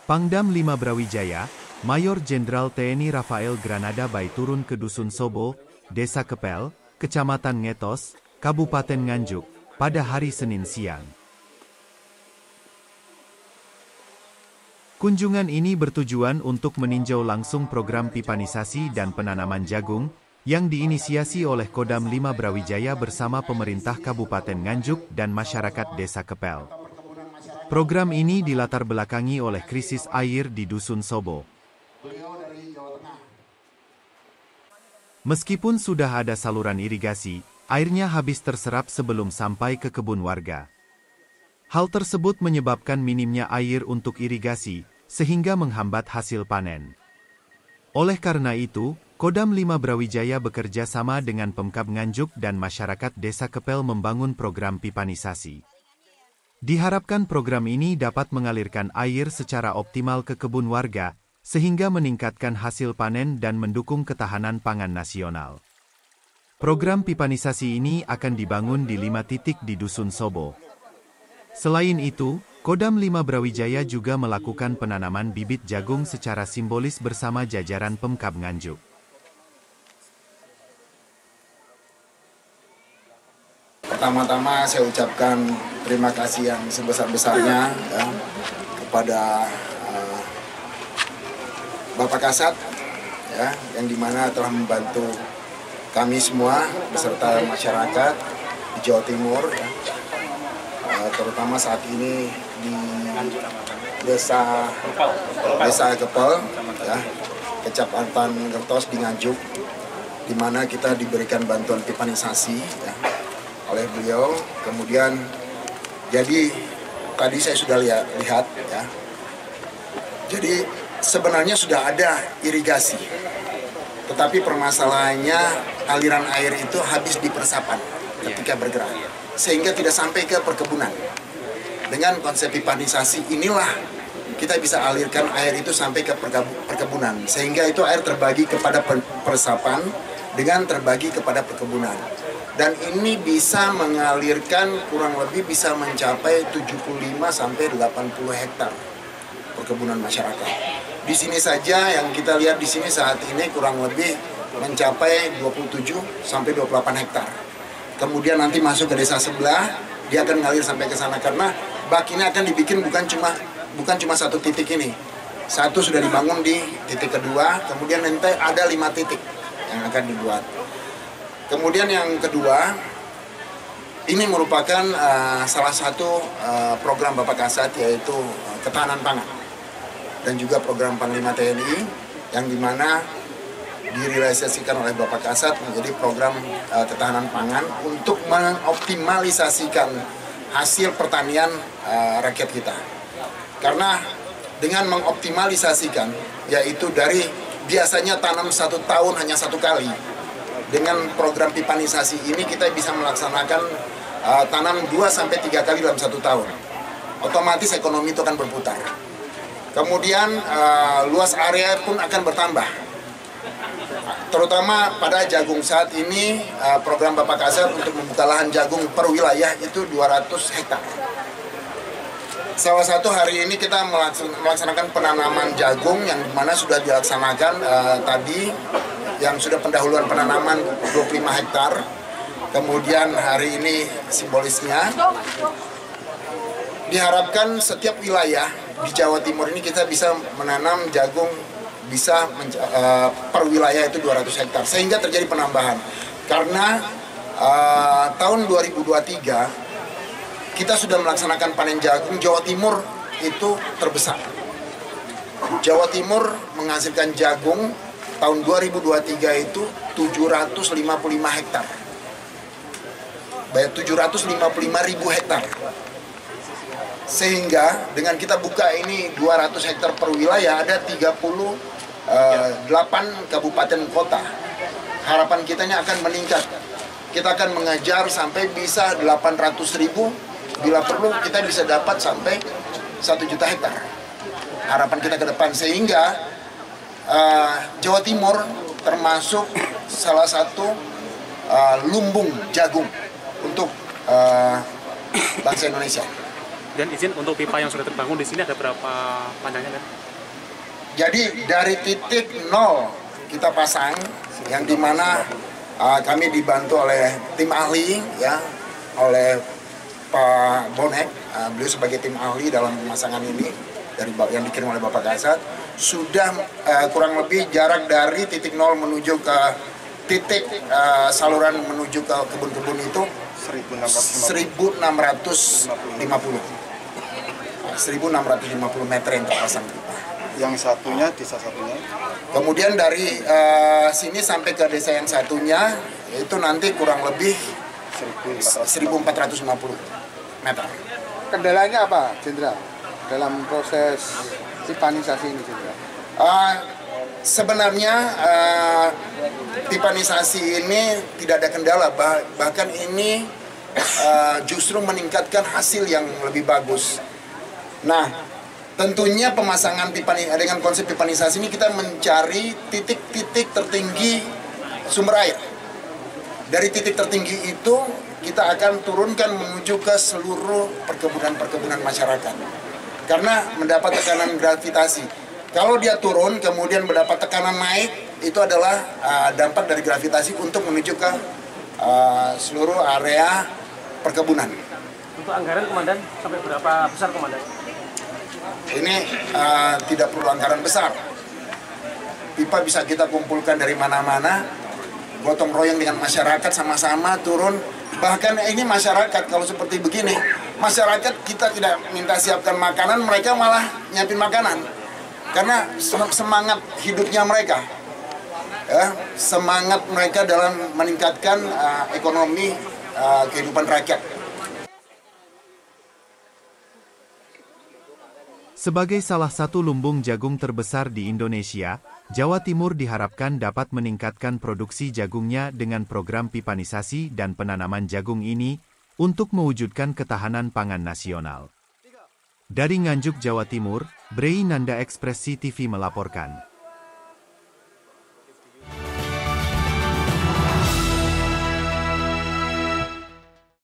Pangdam 5 Brawijaya, Mayor Jenderal TNI Rafael Granada Bay turun ke Dusun Sobo, Desa Kepel, Kecamatan Ngetos, Kabupaten Nganjuk, pada hari Senin siang. Kunjungan ini bertujuan untuk meninjau langsung program pipanisasi dan penanaman jagung, yang diinisiasi oleh Kodam 5 Brawijaya bersama pemerintah Kabupaten Nganjuk dan masyarakat Desa Kepel. Program ini dilatar belakangi oleh krisis air di Dusun Sobo. Meskipun sudah ada saluran irigasi, airnya habis terserap sebelum sampai ke kebun warga. Hal tersebut menyebabkan minimnya air untuk irigasi, sehingga menghambat hasil panen. Oleh karena itu, Kodam 5 Brawijaya bekerja sama dengan Pemkab Nganjuk dan masyarakat Desa Kepel membangun program pipanisasi. Diharapkan program ini dapat mengalirkan air secara optimal ke kebun warga, sehingga meningkatkan hasil panen dan mendukung ketahanan pangan nasional. Program pipanisasi ini akan dibangun di 5 titik di Dusun Sobo. Selain itu, Kodam 5 Brawijaya juga melakukan penanaman bibit jagung secara simbolis bersama jajaran Pemkab Nganjuk. Pertama-tama saya ucapkan terima kasih yang sebesar-besarnya ya, kepada Bapak Kasat ya, yang dimana telah membantu kami semua beserta masyarakat di Jawa Timur ya, terutama saat ini di Desa Kepel ya, Kecamatan Ngetos di Nganjuk, di mana kita diberikan bantuan pipanisasi ya, oleh beliau. Kemudian jadi tadi saya sudah lihat ya, jadi sebenarnya sudah ada irigasi, tetapi permasalahannya aliran air itu habis di persapan ketika bergerak, sehingga tidak sampai ke perkebunan. Dengan konsep pipanisasi inilah kita bisa alirkan air itu sampai ke perkebunan, sehingga itu air terbagi kepada persapan dengan terbagi kepada perkebunan. Dan ini bisa mengalirkan kurang lebih bisa mencapai 75-80 hektar perkebunan masyarakat. Di sini saja yang kita lihat di sini saat ini kurang lebih mencapai 27-28 hektar. Kemudian nanti masuk ke desa sebelah, dia akan mengalir sampai ke sana karena bak ini akan dibikin bukan cuma satu titik ini. Satu sudah dibangun di titik kedua, kemudian nanti ada 5 titik yang akan dibuat. Kemudian yang kedua, ini merupakan salah satu program Bapak Kasat, yaitu ketahanan pangan. Dan juga program Panglima TNI, yang dimana direalisasikan oleh Bapak Kasat menjadi program ketahanan pangan untuk mengoptimalisasikan hasil pertanian rakyat kita. Karena dengan mengoptimalisasikan, yaitu dari biasanya tanam 1 tahun hanya 1 kali, dengan program pipanisasi ini kita bisa melaksanakan tanam 2-3 kali dalam 1 tahun. Otomatis ekonomi itu akan berputar. Kemudian luas area pun akan bertambah. Terutama pada jagung saat ini program Bapak Kasat untuk membuka lahan jagung per wilayah itu 200 hektar. Salah satu hari ini kita melaksanakan penanaman jagung yang mana sudah dilaksanakan tadi, yang sudah pendahuluan penanaman 25 hektar. Kemudian hari ini simbolisnya diharapkan setiap wilayah di Jawa Timur ini kita bisa menanam jagung bisa per wilayah itu 200 hektar, sehingga terjadi penambahan. Karena tahun 2023 kita sudah melaksanakan panen jagung, Jawa Timur itu terbesar. Jawa Timur menghasilkan jagung tahun 2023 itu 755 hektar. Baik, 755.000 hektar. Sehingga dengan kita buka ini 200 hektar per wilayah, ada 38 kabupaten kota. Harapan kita ini akan meningkat. Kita akan mengejar sampai bisa 800.000, bila perlu kita bisa dapat sampai 1 juta hektar. Harapan kita ke depan, sehingga Jawa Timur termasuk salah satu lumbung jagung untuk bangsa Indonesia. Dan izin untuk pipa yang sudah terbangun di sini ada berapa panjangnya, kan? Jadi dari titik nol kita pasang, yang dimana kami dibantu oleh tim ahli, ya, oleh Pak Bonek, beliau sebagai tim ahli dalam pemasangan ini dari yang dikirim oleh Bapak Kasat, sudah kurang lebih jarak dari titik nol menuju ke titik saluran menuju ke kebun-kebun itu 1650 meter yang terpasang pipa. Yang satunya, desa satunya. Kemudian dari sini sampai ke desa yang satunya itu nanti kurang lebih 1450 meter. Kendalanya apa, Jenderal, dalam proses pipanisasi ini, Jenderal? Sebenarnya pipanisasi ini tidak ada kendala, bahkan ini justru meningkatkan hasil yang lebih bagus. Nah, tentunya pemasangan pipa dengan konsep pipanisasi ini kita mencari titik-titik tertinggi sumber air. Dari titik tertinggi itu kita akan turunkan menuju ke seluruh perkebunan masyarakat. Karena mendapat tekanan gravitasi. Kalau dia turun kemudian mendapat tekanan naik, itu adalah dampak dari gravitasi untuk menuju ke seluruh area perkebunan. Untuk anggaran, Komandan, sampai berapa besar, Komandan? Ini tidak perlu anggaran besar. Pipa bisa kita kumpulkan dari mana-mana, gotong royong dengan masyarakat sama-sama turun. Bahkan ini masyarakat kalau seperti begini, masyarakat kita tidak minta siapkan makanan, mereka malah nyiapin makanan. Karena semangat hidupnya mereka, ya, semangat mereka dalam meningkatkan ekonomi kehidupan rakyat. Sebagai salah satu lumbung jagung terbesar di Indonesia, Jawa Timur diharapkan dapat meningkatkan produksi jagungnya dengan program pipanisasi dan penanaman jagung ini untuk mewujudkan ketahanan pangan nasional. Dari Nganjuk, Jawa Timur, Brei Nanda Ekspresi TV melaporkan.